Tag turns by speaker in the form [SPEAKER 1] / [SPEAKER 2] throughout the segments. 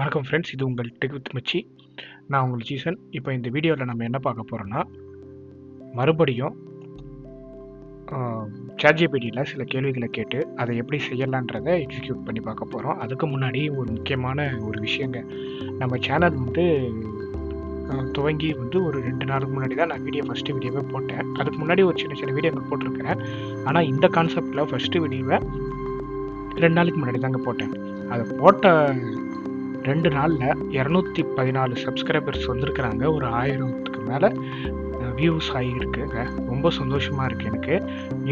[SPEAKER 1] வணக்கம் ஃப்ரெண்ட்ஸ், இது உங்கள் டெக் வித் மச்சி. நான் உங்கள் ஜீசன். இப்போ இந்த வீடியோவில் நம்ம என்ன பார்க்க போகிறோன்னா, மறுபடியும் ChatGPTயில் சில கேள்விகளை கேட்டு அதை எப்படி செய்யலான்றதை எக்ஸிக்யூட் பண்ணி பார்க்க போகிறோம். அதுக்கு முன்னாடி ஒரு முக்கியமான ஒரு விஷயங்க, நம்ம சேனல் துவங்கி ஒரு 2 நாளுக்கு முன்னாடி தான் நான் ஃபஸ்ட்டு வீடியோவே போட்டேன். அதுக்கு முன்னாடி ஒரு சின்ன சின்ன வீடியோங்கள் போட்டிருக்கிறேன். ஆனால் இந்த கான்செப்டில் ஃபஸ்ட்டு வீடியோவை 2 நாளைக்கு முன்னாடி தாங்க போட்டேன். அதை போட்ட 2 நாளில் 214 சப்ஸ்கிரைபர்ஸ் வந்திருக்கிறாங்க. ஒரு 1000க்கு மேலே வியூஸ் ஆகியிருக்குங்க. ரொம்ப சந்தோஷமாக இருக்குது எனக்கு.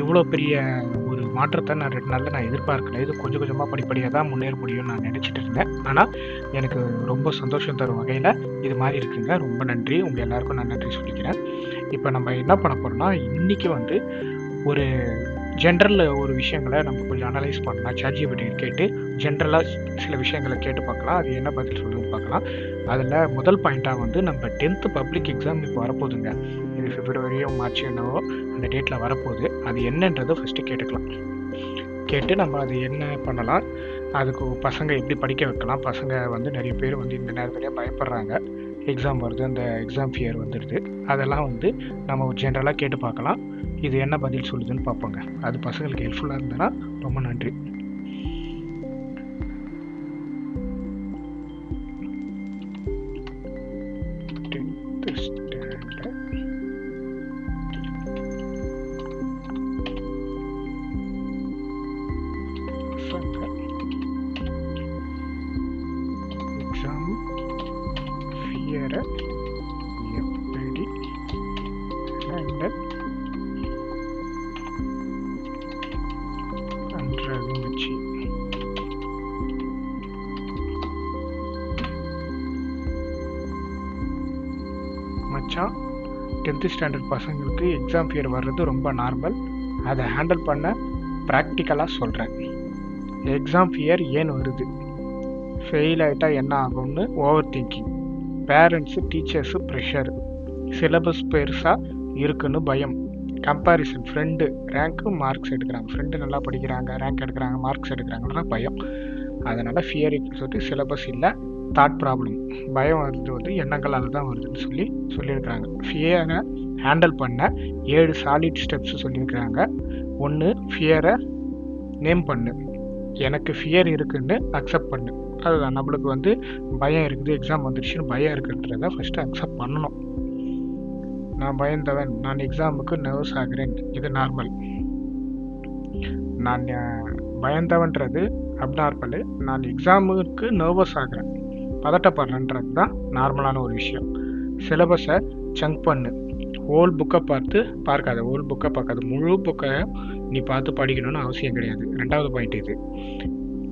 [SPEAKER 1] இவ்வளோ பெரிய ஒரு மாற்றத்தை நான் 2 நாளில் நான் எதிர்பார்க்கல. இது கொஞ்சம் கொஞ்சமாக படிப்படியாக தான் முன்னேற முடியும்னு நான் நினச்சிட்டு இருந்தேன். ஆனால் எனக்கு ரொம்ப சந்தோஷம் தரும் வகையில் இது மாதிரி இருக்குங்க. ரொம்ப நன்றி. உங்கள் எல்லாருக்கும் நான் நன்றி சொல்லிக்கிறேன். இப்போ நம்ம என்ன பண்ண போகிறோம்னா, இன்றைக்கி ஒரு ஜென்ரல் ஒரு விஷயங்களை நம்ம கொஞ்சம் அனலைஸ் பண்ணலாம். ChatGPT கேட்டு ஜென்ரலாக சில விஷயங்களை கேட்டு பார்க்கலாம். அது என்ன பதில் சொல்லுதுன்னு பார்க்கலாம். அதில் முதல் பாயிண்ட்டாக நம்ம 10th பப்ளிக் எக்ஸாம் இப்போ வரப்போகுதுங்க. இது February March என்னவோ அந்த டேட்டில் வரப்போகுது. அது என்னன்றதை ஃபஸ்ட்டு கேட்டுக்கலாம். கேட்டு நம்ம அது என்ன பண்ணலாம், அதுக்கு பசங்க எப்படி படிக்க வைக்கலாம். பசங்க நிறைய பேர் இந்த நேரத்துலேயே பயப்படுறாங்க. எக்ஸாம் வருது, அந்த எக்ஸாம் ஃபியர் வந்துடுது. அதெல்லாம் நம்ம ஜென்ரலாக கேட்டு பார்க்கலாம். இது என்ன பதில் சொல்லுதுன்னு பார்ப்போங்க. அது பசங்களுக்கு ஹெல்ப்ஃபுல்லாக இருந்ததுன்னா ரொம்ப நன்றி. எக்ஸாம் ஃபியரை எப்படி ஹேண்டில் வச்சு மச்சான், 10th ஸ்டாண்டர்ட் பசங்களுக்கு எக்ஸாம் ஃபியர் வர்றது ரொம்ப நார்மல். அதை ஹேண்டில் பண்ண ப்ராக்டிக்கலாக சொல்கிறேன். எக்ஸாம் ஃபியர் ஏன் வருது, ஃபெயில் ஆகிட்டா என்ன ஆகும்னு over thinking, parents teachers pressure, syllabus பெருசாக இருக்குன்னு பயம், கம்பேரிசன், ஃப்ரெண்டு ரேங்க்கு மார்க்ஸ் எடுக்கிறாங்க, ஃப்ரெண்டு நல்லா படிக்கிறாங்க, ரேங்க் எடுக்கிறாங்க, மார்க்ஸ் எடுக்கிறாங்கன்னா பயம். அதனால் ஃபியர் சொல்லிட்டு சிலபஸ் இல்லை, தாட் ப்ராப்ளம், பயம் வருது எண்ணங்களால் தான் வருதுன்னு சொல்லியிருக்கிறாங்க. ஃபியரை ஹேண்டில் பண்ண 7 சாலிட் ஸ்டெப்ஸ் சொல்லியிருக்கிறாங்க. 1, ஃபியரை நேம் பண்ணு. எனக்கு ஃபியர் இருக்குன்னு அக்செப்ட் பண்ணு. அதுதான் நம்மளுக்கு பயம் இருக்குது, எக்ஸாம் வந்துடுச்சுன்னு பயம் இருக்குன்றத ஃபஸ்ட்டு அக்செப்ட் பண்ணணும். நான் பயந்தவன், நான் எக்ஸாமுக்கு நர்வஸ் ஆகிறேன், இது நார்மல். நான் பயந்தவன்றது அப்நார்மலு, நான் எக்ஸாமுக்கு நர்வஸ் ஆகிறேன், பதட்டப்படுறேன்றது தான் நார்மலான ஒரு விஷயம். சிலபஸை சங்க் பண்ணு. ஹோல் புக்கை பார்க்காத, முழு புக்கை நீ பார்த்து படிக்கணும்னு அவசியம் கிடையாது. 2வது பாயிண்ட் இது.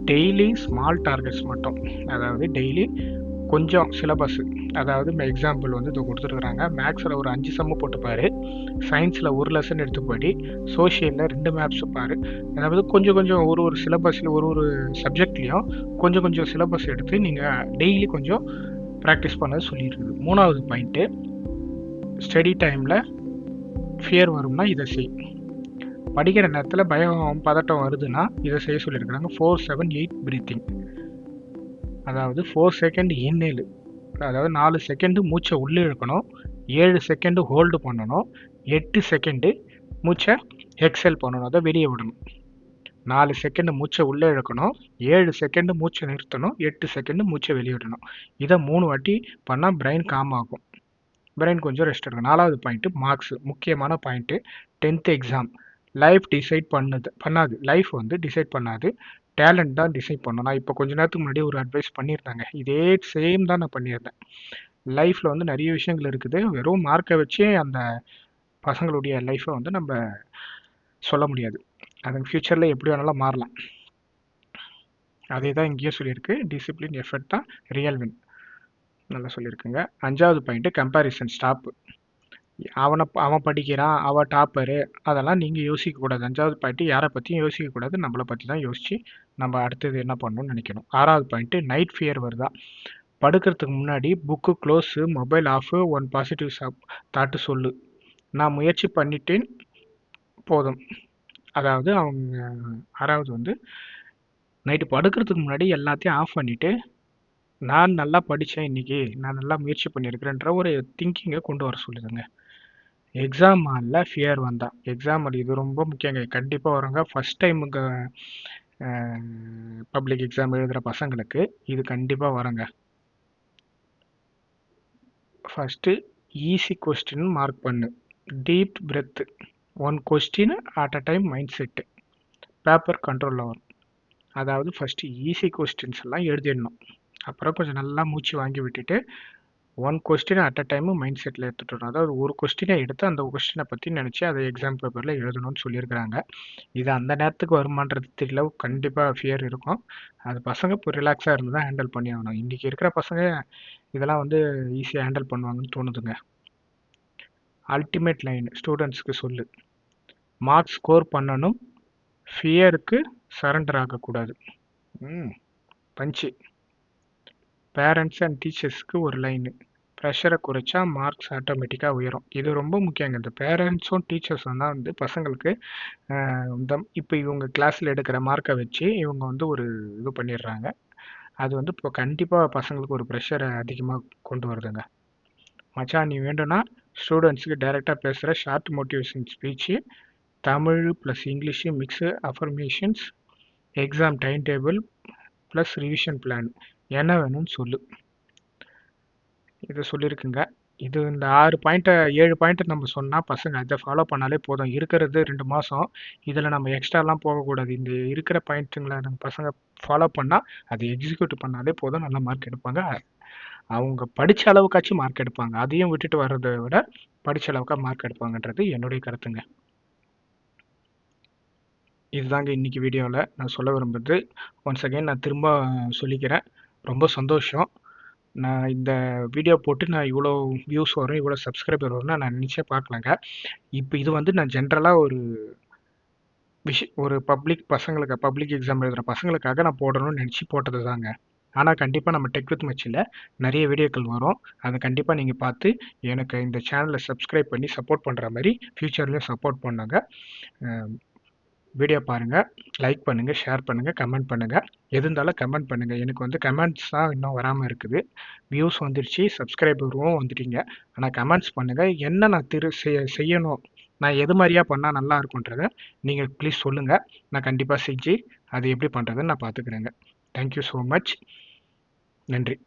[SPEAKER 1] டெய்லி ஸ்மால் டார்கெட்ஸ் மட்டும், அதாவது டெய்லி கொஞ்சம் சிலபஸ், அதாவது எக்ஸாம்பிள் இதை கொடுத்துருக்குறாங்க. மேக்ஸில் ஒரு 5 சம்மு போட்டுப்பார், சயின்ஸில் ஒரு லெசன் எடுத்து படி, சோஷியலில் 2 மேப்ஸ் பாரு. அதாவது கொஞ்சம் ஒரு சிலபஸில் ஒரு சப்ஜெக்ட்லேயும் கொஞ்சம் சிலபஸ் எடுத்து நீங்கள் டெய்லி கொஞ்சம் ப்ராக்டிஸ் பண்ணது சொல்லியிருக்குது. 3வது பாயிண்ட்டு, ஸ்டடி டைமில் ஃபியர் வரும்னா இதை செய். படிக்கிற நேரத்தில் பயம் பதட்டம் வருதுன்னா இதை செய்ய சொல்லியிருக்கிறாங்க. 4-7-8 பிரீத்திங், அதாவது 4 செகண்ட் இன்ஹேலு, அதாவது 4 செகண்டு மூச்சை உள்ளே இழுக்கணும், 7 செகண்டு ஹோல்டு பண்ணணும், 8 செகண்டு மூச்சை எக்ஸல் பண்ணணும், அதை வெளியே விடணும். 4 செகண்டு மூச்சை உள்ளே இழுக்கணும், 7 செகண்டு மூச்சை நிறுத்தணும், 8 செகண்டு மூச்சை வெளியே விடணும். இதை 3 வாட்டி பண்ணால் பிரெயின் காம் ஆகும், பிரெயின் கொஞ்சம் ரெஸ்ட் எடுக்கும். 4வது பாயிண்ட்டு, மார்க்ஸு, முக்கியமான point. 10th exam life decide பண்ணாது. லைஃப் டிசைட் பண்ணாது, டேலண்ட் தான் டிசைட் பண்ணணும். நான் இப்போ கொஞ்ச நேரத்துக்கு முன்னாடி ஒரு அட்வைஸ் பண்ணியிருந்தாங்க, இதே சேம் தான் நான் பண்ணியிருந்தேன். லைஃப்பில் நிறைய விஷயங்கள் இருக்குது. வெறும் மார்க்கை வச்சே அந்த பசங்களுடைய லைஃப்பை நம்ம சொல்ல முடியாது. அது ஃப்யூச்சரில் எப்படி வேணாலும் மாறலாம். அதே தான் இங்கேயே சொல்லியிருக்கு. டிசிப்ளின், எஃபர்ட் தான் ரியல் வின். நல்லா சொல்லியிருக்குங்க. 5வது பாயிண்ட்டு, கம்பேரிசன் ஸ்டாப்பு. அவன் படிக்கிறான், அவன் டாப்பரு, அதெல்லாம் நீங்கள் யோசிக்கக்கூடாது. 5வது பாயிண்ட்டு, யாரை பற்றியும் யோசிக்கக்கூடாது, நம்மளை பற்றி தான் யோசித்து நம்ம அடுத்தது என்ன பண்ணணும்னு நினைக்கணும். 6வது பாயிண்ட்டு, நைட் ஃபியர் வருதா, படுக்கிறதுக்கு முன்னாடி book close, mobile off, 1 positive thought சொல்லு. நான் முயற்சி பண்ணிட்டேன் போதும். அதாவது அவங்க 6வது நைட்டு படுக்கிறதுக்கு முன்னாடி எல்லாத்தையும் ஆஃப் பண்ணிவிட்டு நான் நல்லா படித்தேன் இன்னைக்கு, நான் நல்லா முயற்சி பண்ணியிருக்கிறேன்ற ஒரு திங்கிங்கை கொண்டு வர சொல்லுதுங்க. எக்ஸாம் ஹாலில் ஃபியர் வந்தால், எக்ஸாம் ஹால் இது ரொம்ப முக்கியங்க, கண்டிப்பாக வருங்க. ஃபஸ்ட் டைமுங்க பப்ளிக் எக்ஸாம் எழுதுகிற பசங்களுக்கு இது கண்டிப்பாக வருங்க. ஃபஸ்ட்டு ஈஸி கொஸ்டின் மார்க் பண்ணு, deep breadth, one question at a time mind set, paper கண்ட்ரோலில் வரும். அதாவது ஃபஸ்ட்டு ஈஸி கொஸ்டின்ஸ் எல்லாம் எழுதிடணும். அப்புறம் கொஞ்சம் நல்லா மூச்சு வாங்கி விட்டுட்டு one question at a time mind settle எடுத்துகிட்டு வரணும். அதாவது ஒரு கொஸ்டினை எடுத்து அந்த கொஸ்டினை பற்றி நினச்சி அதை எக்ஸாம் பேப்பரில் எழுதணும்னு சொல்லியிருக்கிறாங்க. இது அந்த நேரத்துக்கு வருமானது தெரியல, கண்டிப்பாக ஃபியர் இருக்கும். அது பசங்க இப்போ ரிலாக்ஸாக இருந்து தான் ஹேண்டில் பண்ணி ஆகணும். இன்றைக்கி இருக்கிற பசங்க இதெல்லாம் வந்து ஈஸியாக ஹேண்டில் பண்ணுவாங்கன்னு தோணுதுங்க. அல்டிமேட் லைன் ஸ்டூடெண்ட்ஸ்க்கு சொல்லு, மார்க்ஸ் ஸ்கோர் பண்ணணும், ஃபியருக்கு சரண்டர் ஆகக்கூடாது. பஞ்சு. பேரண்ட்ஸ் அண்ட் டீச்சர்ஸ்க்கு ஒரு லைனு, ப்ரெஷரை குறைச்சா மார்க்ஸ் ஆட்டோமேட்டிக்காக உயரும். இது ரொம்ப முக்கியங்க. இந்த பேரண்ட்ஸும் டீச்சர்ஸும் தான் வந்து பசங்களுக்கு இப்போ இவங்க கிளாஸில் எடுக்கிற மார்க்கை வச்சு இவங்க வந்து ஒரு இது பண்ணிடுறாங்க. அது வந்து இப்போ கண்டிப்பாக பசங்களுக்கு ஒரு ப்ரெஷரை அதிகமாக கொண்டு வருதுங்க. மச்சான் நீ வேண்டும்னா ஸ்டூடெண்ட்ஸுக்கு டைரெக்டாக பேசுகிற short motivation speech, Tamil plus English mix affirmations, exam time table plus revision plan என்ன வேணும்னு சொல்லு. இதை சொல்லியிருக்குங்க. இது இந்த 7 பாயிண்ட்டை நம்ம சொன்னால் பசங்க அதை ஃபாலோ பண்ணாலே போதும். இருக்கிறது 2 மாதம், இதில் நம்ம எக்ஸ்ட்ராலாம் போகக்கூடாது. இந்த இருக்கிற பாயிண்ட்டுங்களை நம்ம பசங்க ஃபாலோ பண்ணால் அதை எக்ஸிக்யூட் பண்ணாலே போதும், நல்ல மார்க் எடுப்பாங்க. அவங்க படித்த அளவுக்காச்சும் மார்க் எடுப்பாங்க. அதையும் விட்டுட்டு வர்றதை விட படித்த அளவுக்கா மார்க் எடுப்பாங்கன்றது என்னுடைய கருத்துங்க. இதுதாங்க இன்றைக்கி வீடியோவில் நான் சொல்ல விரும்புறது. ஒன்ஸ் அகைன் நான் திரும்ப சொல்லிக்கிறேன், ரொம்ப சந்தோஷம். நான் இந்த வீடியோ போட்டு நான் இவ்வளோ வியூஸ் வரும், இவ்வளோ சப்ஸ்கிரைபர் வரும்னு நான் நினச்சே பார்க்கலங்க. இப்போ இது வந்து நான் ஜென்ரலாக ஒரு பப்ளிக் எக்ஸாம் எழுதுகிற பசங்களுக்காக நான் போடணும்னு நினச்சி போட்டது தாங்க. ஆனால் கண்டிப்பாக நம்ம டெக் வித் மச்சில் நிறைய வீடியோக்கள் வரும். அதை கண்டிப்பாக நீங்கள் பார்த்து எனக்கு இந்த சேனலை சப்ஸ்கிரைப் பண்ணி சப்போர்ட் பண்ணுற மாதிரி ஃப்யூச்சர்லேயும் சப்போர்ட் பண்ணுங்க. வீடியோ பாருங்கள், லைக் பண்ணுங்கள், ஷேர் பண்ணுங்கள், கமெண்ட் பண்ணுங்கள். எது இருந்தாலும் கமெண்ட் பண்ணுங்கள். எனக்கு வந்து கமெண்ட்ஸ் தான் இன்னும் வராமல் இருக்குது. வியூஸ் வந்துடுச்சு, சப்ஸ்கிரைபரும் வந்துட்டீங்க. ஆனால் கமெண்ட்ஸ் பண்ணுங்கள், என்ன நான் செய்யணும், நான் எது மாதிரியா பண்ணால் நல்லா இருக்குன்றதை நீங்கள் ப்ளீஸ் சொல்லுங்கள். நான் கண்டிப்பாக செஞ்சு அது எப்படி பண்ணுறதுன்னு நான் பார்த்துக்கிறேங்க. Thank you so much. நன்றி.